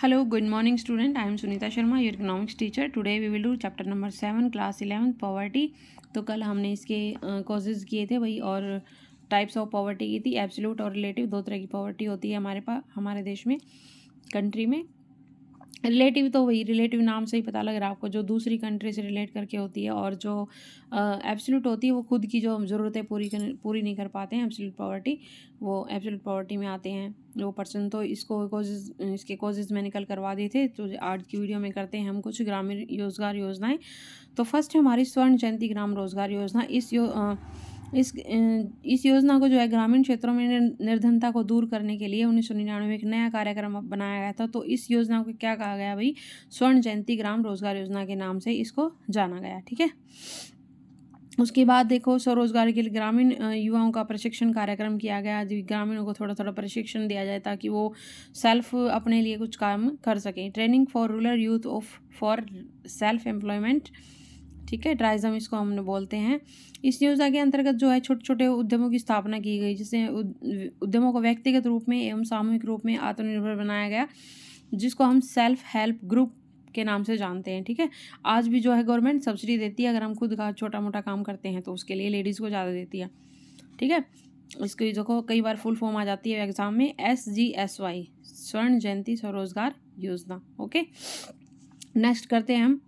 Hello, good morning student. I am Sunita Sharma, your economics teacher. Today we will do chapter number 7 class 11 poverty. तो कल हमने इसके causes किए थे वही और टाइप्स ऑफ पॉवर्टी की थी, एब्सोल्यूट और रिलेटिव। दो तरह की पॉवर्टी होती है हमारे देश में, कंट्री में। रिलेटिव तो वही रिलेटिव नाम से ही पता लग रहा है आपको, जो दूसरी कंट्री से रिलेट करके होती है, और जो एब्सोल्यूट होती है वो खुद की जो ज़रूरतें पूरी नहीं कर पाते हैं, एब्सोल्यूट पॉवर्टी, वो एब्सोल्यूट पॉवर्टी में आते हैं वो पर्सन। तो इसके कॉजेज़ मैंने कल करवा दिए थे, तो आज की वीडियो में करते हैं हम कुछ ग्रामीण रोजगार योजनाएं। तो फर्स्ट है हमारी स्वर्ण जयंती ग्राम रोजगार योजना। इस योजना को जो है ग्रामीण क्षेत्रों में निर्धनता को दूर करने के लिए 1999 में एक नया कार्यक्रम बनाया गया था। तो इस योजना को क्या कहा गया भाई? स्वर्ण जयंती ग्राम रोजगार योजना के नाम से इसको जाना गया। ठीक है। उसके बाद देखो, स्वरोजगार के लिए ग्रामीण युवाओं का प्रशिक्षण कार्यक्रम किया गया। ग्रामीणों को थोड़ा थोड़ा प्रशिक्षण दिया जाए ताकि वो सेल्फ अपने लिए कुछ काम कर सकें। Training for rural youth for self employment, ठीक है, ट्राइजम इसको हमने बोलते हैं। इस योजना के अंतर्गत जो है छोटे छोटे उद्यमों की स्थापना की गई, जिससे उद्यमों को व्यक्तिगत रूप में एवं सामूहिक रूप में आत्मनिर्भर बनाया गया, जिसको हम सेल्फ हेल्प ग्रुप के नाम से जानते हैं। ठीक है। आज भी जो है गवर्नमेंट सब्सिडी देती है, अगर हम खुद का छोटा मोटा काम करते हैं तो उसके लिए लेडीज़ को ज़्यादा देती है। ठीक है। इसकी देखो कई बार फुल फॉर्म आ जाती है एग्जाम में, SGSY, स्वर्ण जयंती स्वरोजगार योजना। ओके, नेक्स्ट करते हैं हम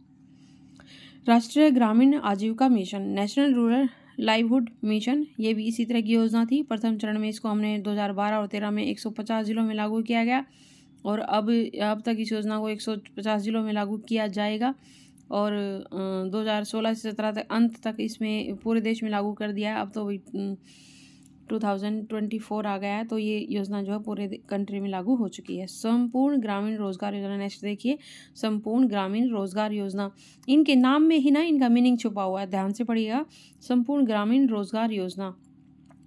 राष्ट्रीय ग्रामीण आजीविका mission, national rural livelihood mission. ये भी इसी तरह की योजना थी। प्रथम चरण में इसको हमने 2012 और 13 में 150 जिलों में लागू किया गया, और अब तक इस योजना को 150 जिलों में लागू किया जाएगा, और 2016 से 17 तक अंत तक इसमें पूरे देश में लागू कर दिया है। अब तो 2024 आ गया है, तो ये योजना जो है पूरे कंट्री में लागू हो चुकी है। संपूर्ण ग्रामीण रोजगार योजना, नेक्स्ट देखिए, संपूर्ण ग्रामीण रोजगार योजना। इनके नाम में ही ना इनका मीनिंग छुपा हुआ है, ध्यान से पढ़िएगा। संपूर्ण ग्रामीण रोजगार योजना,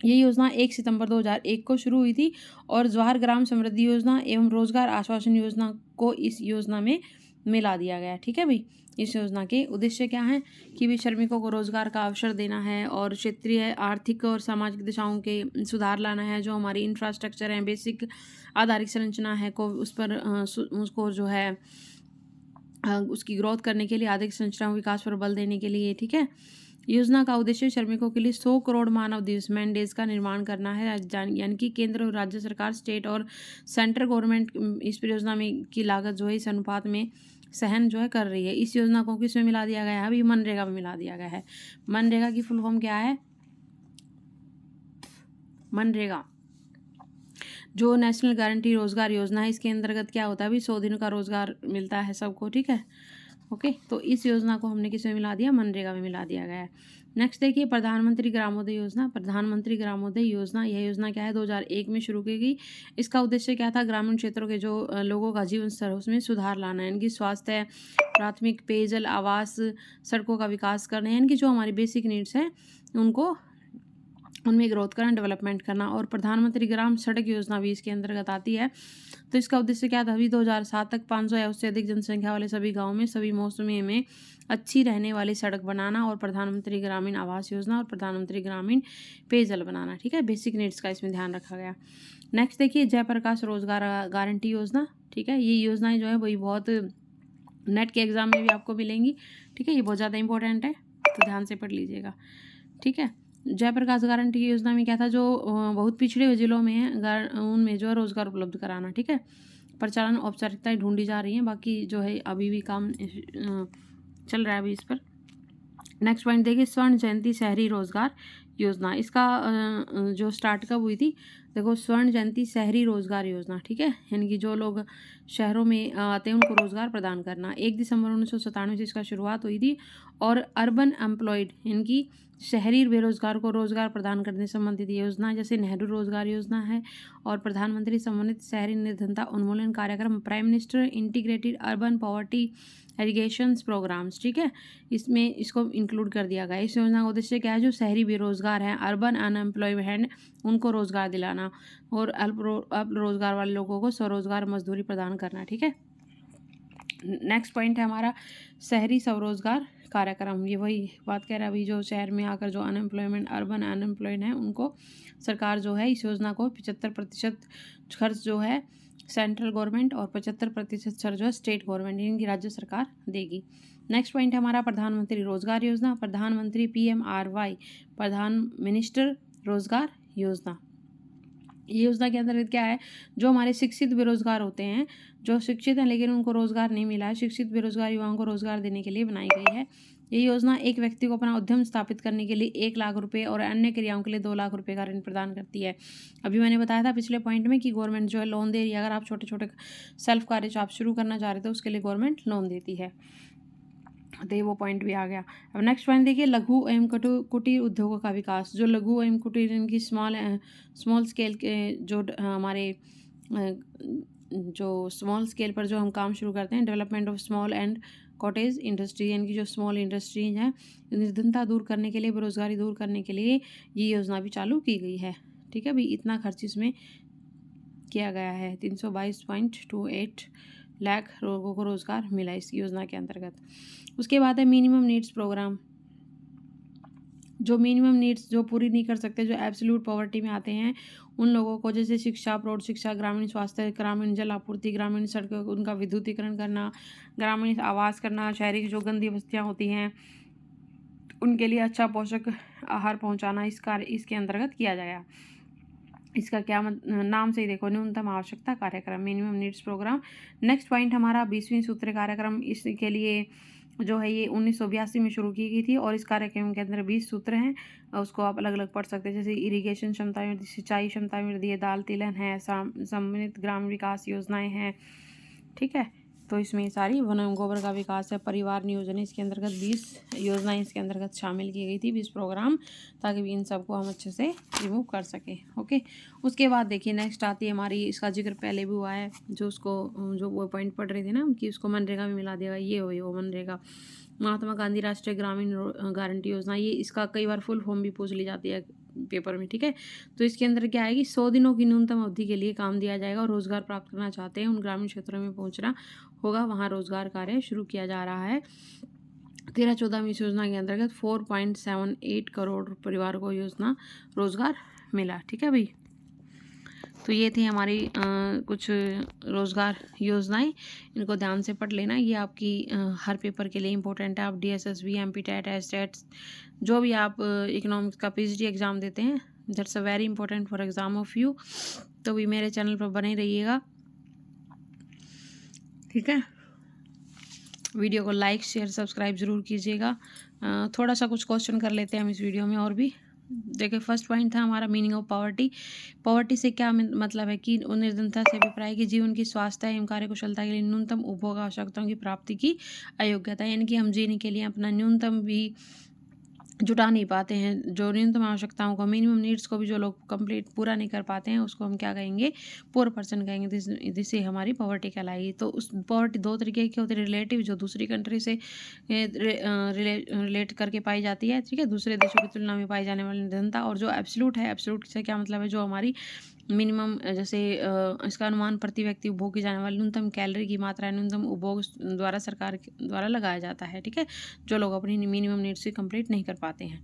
ये योजना 1 सितंबर 2001 को शुरू हुई थी, और जवाहर ग्राम समृद्धि योजना एवं रोजगार आश्वासन योजना को इस योजना में मिला दिया गया। ठीक है भाई। इस योजना के उद्देश्य क्या हैं कि भी श्रमिकों को रोजगार का अवसर देना है, और क्षेत्रीय आर्थिक और सामाजिक दिशाओं के सुधार लाना है। जो हमारी इंफ्रास्ट्रक्चर है, बेसिक आधारिक संरचना है को उस पर उसको जो है उसकी ग्रोथ करने के लिए, आर्थिक संरचना विकास पर बल देने के लिए। ठीक है। योजना का उद्देश्य श्रमिकों के लिए 100 करोड़ मानव दिवस, मैन डेज का निर्माण करना है। यानी कि केंद्र और राज्य सरकार, स्टेट और सेंट्रल गवर्नमेंट इस परियोजना में की लागत जो है इस अनुपात में सहन जो है कर रही है। इस योजना को किस में मिला दिया गया है? अभी मनरेगा में मिला दिया गया है। मनरेगा की फुल फॉर्म क्या है? मनरेगा जो नेशनल गारंटी रोजगार योजना है, इसके अंतर्गत क्या होता है? अभी 100 दिन का रोजगार मिलता है सबको। ठीक है। ओके, तो इस योजना को हमने किस में मिला दिया? मनरेगा में मिला दिया गया है। नेक्स्ट देखिए, प्रधानमंत्री ग्रामोदय योजना। प्रधानमंत्री ग्रामोदय योजना, यह योजना क्या है? 2001 में शुरू की गई। इसका उद्देश्य क्या था? ग्रामीण क्षेत्रों के जो लोगों का जीवन स्तर है उसमें सुधार लाना है। इनकी स्वास्थ्य, प्राथमिक पेयजल, आवास, सड़कों का विकास करना है। इनकी जो हमारी बेसिक नीड्स हैं उनको उनमें ग्रोथ करना, डेवलपमेंट करना। और प्रधानमंत्री ग्राम सड़क योजना भी इसके अंतर्गत आती है। तो इसका उद्देश्य क्या था? अभी 2007 तक 500 या उससे अधिक जनसंख्या वाले सभी गाँव में सभी मौसमों में अच्छी रहने वाली सड़क बनाना, और प्रधानमंत्री ग्रामीण आवास योजना और प्रधानमंत्री ग्रामीण पेयजल बनाना। ठीक है। बेसिक नीड्स का इसमें ध्यान रखा गया। नेक्स्ट देखिए, जयप्रकाश रोजगार गारंटी योजना। ठीक है। ये योजनाएं जो है वही बहुत नेट के एग्जाम में भी आपको मिलेंगी। ठीक है। ये बहुत ज़्यादा इंपॉर्टेंट है, तो ध्यान से पढ़ लीजिएगा। ठीक है। जयप्रकाश गारंटी की योजना में क्या था? जो बहुत पिछड़े हुए जिलों में है उनमें जो है रोजगार उपलब्ध कराना। ठीक है। प्रचालन औपचारिकताएं ढूंढी जा रही हैं, बाकी जो है अभी भी काम चल रहा है अभी इस पर। नेक्स्ट पॉइंट देखिए, स्वर्ण जयंती शहरी रोजगार योजना। इसका जो स्टार्ट कब हुई थी? देखो, स्वर्ण जयंती शहरी रोजगार योजना। ठीक है। यानी कि जो लोग शहरों में आते हैं उनको रोजगार प्रदान करना। 1 दिसंबर 1997 से इसका शुरुआत हुई थी, और अर्बन एम्प्लॉयड इनकी शहरी बेरोजगार को रोजगार प्रदान करने संबंधित योजना, जैसे नेहरू रोजगार योजना है, और प्रधानमंत्री समन्वित शहरी निर्धनता उन्मूलन कार्यक्रम, prime minister integrated urban poverty irrigations programmes. ठीक है। इसमें इसको इंक्लूड कर दिया गया। इस योजना का उद्देश्य क्या है? जो शहरी बेरोजगार हैं, अर्बन अनएम्प्लॉयड हैं, उनको रोजगार दिलाना, और अल्प रोजगार वाले लोगों को स्वरोजगार मजदूरी प्रदान करना। ठीक है। नेक्स्ट पॉइंट है हमारा शहरी स्वरोजगार कार्यक्रम। ये वही बात कह रहा है, अभी जो शहर में आकर जो अनएम्प्लॉयमेंट अर्बन अनएम्प्लॉयड हैं उनको सरकार जो है इस योजना को 75% खर्च जो है सेंट्रल गवर्नमेंट और 75% सर जो है स्टेट गवर्नमेंट, इनकी राज्य सरकार देगी। नेक्स्ट पॉइंट है हमारा प्रधानमंत्री रोजगार योजना, प्रधानमंत्री PMRY, प्रधान मिनिस्टर रोजगार योजना। ये योजना के अंतर्गत क्या है, जो हमारे शिक्षित बेरोजगार होते हैं, जो शिक्षित हैं लेकिन उनको रोजगार नहीं मिला है, शिक्षित बेरोजगार युवाओं को रोजगार देने के लिए बनाई गई है। ये योजना एक व्यक्ति को अपना उद्यम स्थापित करने के लिए 1 लाख रुपए और अन्य क्रियाओं के लिए 2 लाख रुपए का ऋण प्रदान करती है। अभी मैंने बताया था पिछले पॉइंट में कि गवर्नमेंट जो है लोन दे रही है, अगर आप छोटे छोटे सेल्फ कार्य जो आप शुरू करना चाह रहे थे उसके लिए गवर्नमेंट लोन देती है। तो ये वो पॉइंट भी आ गया। अब नेक्स्ट पॉइंट देखिए, लघु एवं कुटीर उद्योगों का विकास। जो लघु एवं कुटीर इनकी स्मॉल स्केल के जो हमारे जो स्मॉल स्केल पर जो हम काम शुरू करते हैं, development of small and cottage industry, यानी कि जो स्मॉल इंडस्ट्रीज हैं, निर्धनता दूर करने के लिए, बेरोजगारी दूर करने के लिए ये योजना भी चालू की गई है। ठीक है भाई, इतना खर्च इसमें किया गया है। 322.28 लाख लोगों को रोजगार मिला इस योजना के अंतर्गत। उसके बाद है मिनिमम नीड्स प्रोग्राम। जो मिनिमम नीड्स जो पूरी नहीं कर सकते, जो एब्सोल्यूट पॉवर्टी में आते हैं, उन लोगों को जैसे शिक्षा, प्रौढ़ शिक्षा, ग्रामीण स्वास्थ्य, ग्रामीण जल आपूर्ति, ग्रामीण सड़कों उनका विद्युतीकरण करना, ग्रामीण आवास करना, शहरी जो गंदी बस्तियाँ होती हैं उनके लिए अच्छा पोषक आहार पहुँचाना, इस कार्य इसके अंतर्गत किया जाएगा। इसका क्या नाम से ही देखो, न्यूनतम आवश्यकता कार्यक्रम, minimum needs programme. Next point हमारा 20वीं सूत्र कार्यक्रम। इसके लिए जो है ये 1982 में शुरू की गई थी और इस कार्यक्रम के अंदर 20 सूत्र हैं, उसको आप अलग अलग पढ़ सकते हैं, जैसे इरिगेशन क्षमता वृद्धि, सिंचाई क्षमता वृद्धि, दाल तिलहन है, सम्मिलित ग्राम विकास योजनाएं हैं। ठीक है, तो इसमें सारी वन एवं गोबर का विकास है, परिवार नियोजन, इसके अंतर्गत 20 योजनाएं इसके अंतर्गत शामिल की गई थी, 20 प्रोग्राम, ताकि इन सबको हम अच्छे से रिमूव कर सकें। ओके, उसके बाद देखिए नेक्स्ट आती है हमारी, इसका जिक्र पहले भी हुआ है, जो उसको जो वो पॉइंट पढ़ रहे थे ना उनकी, उसको मनरेगा में मिला देगा, ये हो मनरेगा, महात्मा गांधी राष्ट्रीय ग्रामीण गारंटी योजना। ये इसका कई बार फुल फॉर्म भी पूछ ली जाती है पेपर में। ठीक है, तो इसके अंदर क्या आएगी, 100 दिनों की न्यूनतम अवधि के लिए काम दिया जाएगा और रोजगार प्राप्त करना चाहते हैं उन ग्रामीण क्षेत्रों में पहुंचना होगा, वहां रोजगार कार्य शुरू किया जा रहा है। 13-14वीं इस योजना के अंतर्गत 4.78 करोड़ परिवार को योजना रोजगार मिला। ठीक है भाई, तो ये थी हमारी कुछ रोज़गार योजनाएं, इनको ध्यान से पढ़ लेना, ये आपकी हर पेपर के लिए इंपॉर्टेंट है। आप DSSB, MPTET, STET, जो भी आप इकोनॉमिक्स का PhD एग्ज़ाम देते हैं, that's a very important for exam of you. तो भी मेरे चैनल पर बने रहिएगा। ठीक है, वीडियो को लाइक शेयर सब्सक्राइब ज़रूर कीजिएगा। थोड़ा सा कुछ क्वेश्चन कर लेते हैं हम इस वीडियो में और भी। देखिए, फर्स्ट पॉइंट था हमारा मीनिंग ऑफ पॉवर्टी। पॉवर्टी से क्या मतलब है कि निर्धनता से अभिप्राय की जीवन की स्वास्थ्य एवं कार्यकुशलता के लिए न्यूनतम उपभोग आवश्यकताओं की प्राप्ति की अयोग्यता, यानी कि हम जीने के लिए अपना न्यूनतम भी जुटा नहीं पाते हैं, जो न्यूनतम आवश्यकताओं को, मिनिमम नीड्स को भी जो लोग कंप्लीट पूरा नहीं कर पाते हैं, उसको हम क्या कहेंगे, पुअर पर्सन कहेंगे, जिससे हमारी पॉवर्टी कहलाएगी। तो उस पॉवर्टी 2 तरीके की होती है, रिलेटिव जो दूसरी कंट्री से रिलेट करके पाई जाती है, ठीक है, दूसरे देशों की तुलना में पाई जाने वाली निर्धनता, और जो एब्सोल्यूट है, एब्सोल्यूट से क्या मतलब है, जो हमारी मिनिमम, जैसे इसका अनुमान प्रति व्यक्ति उपभोग की जाने वाली न्यूनतम कैलोरी की मात्रा न्यूनतम उपभोग द्वारा सरकार द्वारा लगाया जाता है। ठीक है, जो लोग अपनी मिनिमम नीड्स की कंप्लीट नहीं कर पाते हैं।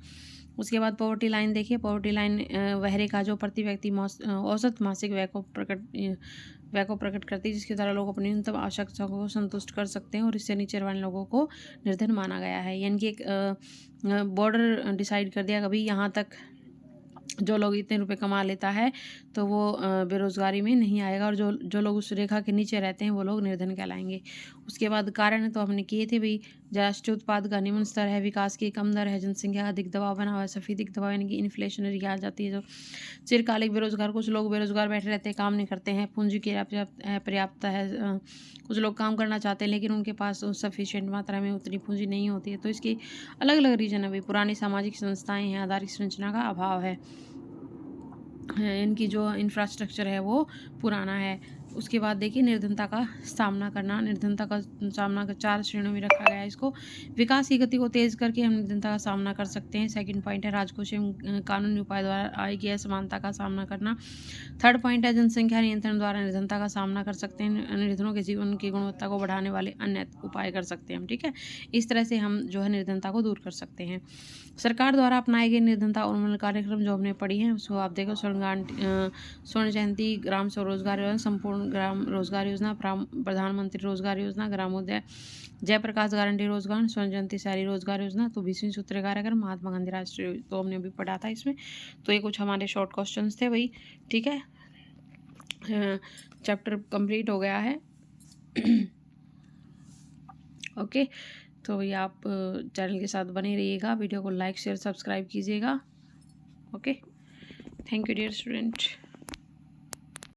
उसके बाद पॉवर्टी लाइन देखिए, पॉवर्टी लाइन वह रेखा जो प्रति व्यक्ति औसत मासिक व्यय को प्रकट करती है, जिसके द्वारा लोग अपनी न्यूनतम आवश्यकताओं को संतुष्ट कर सकते हैं और इससे नीचे वाले लोगों को निर्धन माना गया है। यानी कि एक बॉर्डर डिसाइड कर दिया, कभी यहाँ तक जो लोग इतने रुपए कमा लेता है तो वो बेरोज़गारी में नहीं आएगा, और जो लोग उस रेखा के नीचे रहते हैं वो लोग निर्धन कहलाएंगे। उसके बाद कारण तो हमने किए थे भाई, राष्ट्रीय उत्पाद का निम्न स्तर है, विकास की कम दर है, जनसंख्या का अधिक दबाव बना हुआ है, सफेदिक दबाव यानी कि इन्फ्लेशनरी आ जाती है, जो चिरकालिक बेरोजगार, कुछ लोग बेरोजगार बैठे रहते हैं, काम नहीं करते हैं, पूंजी की पर्याप्त है, कुछ लोग काम करना चाहते हैं लेकिन उनके पास सफिशिएंट मात्रा में उतनी पूंजी नहीं होती है, तो इसकी अलग अलग रीजन है भाई। पुरानी सामाजिक संस्थाएं हैं, आधारिक संरचना का अभाव है, इनकी जो इंफ्रास्ट्रक्चर है वो पुराना है। उसके बाद देखिए निर्धनता का सामना करना, निर्धनता का सामना 4 श्रेणियों में रखा गया है इसको। विकास की गति को तेज करके हम निर्धनता का सामना कर सकते हैं। सेकंड पॉइंट है राजकोषीय एवं कानूनी उपाय द्वारा आय की असमानता का सामना करना। थर्ड पॉइंट है जनसंख्या नियंत्रण द्वारा निर्धनता का सामना कर सकते हैं। निर्धनों के जीवन की गुणवत्ता को बढ़ाने वाले अन्य उपाय कर सकते हैं हम। ठीक है, इस तरह से हम जो है निर्धनता को दूर कर सकते हैं। सरकार द्वारा अपनाए गए निर्धनता उन्मूलन कार्यक्रम जो हमने पढ़ी है, उसको आप देखो, स्वर्ण जयंती, ग्राम स्वरोजगार एवं संपूर्ण ग्राम रोजगार योजना, प्रधानमंत्री रोजगार योजना, ग्रामोदय, जयप्रकाश गारंटी रोजगार, स्वर्ण जयंती शहरी रोजगार योजना। तो 20वीं सूत्रीय कार्यक्रम, महात्मा गांधी राष्ट्रीय, तो हमने अभी पढ़ा था इसमें। तो ये कुछ हमारे शॉर्ट क्वेश्चंस थे भाई, ठीक है। चैप्टर कंप्लीट हो गया है। ओके, तो ये आप चैनल के साथ बने रहिएगा, वीडियो को लाइक शेयर सब्सक्राइब कीजिएगा। Okay, thank you dear student.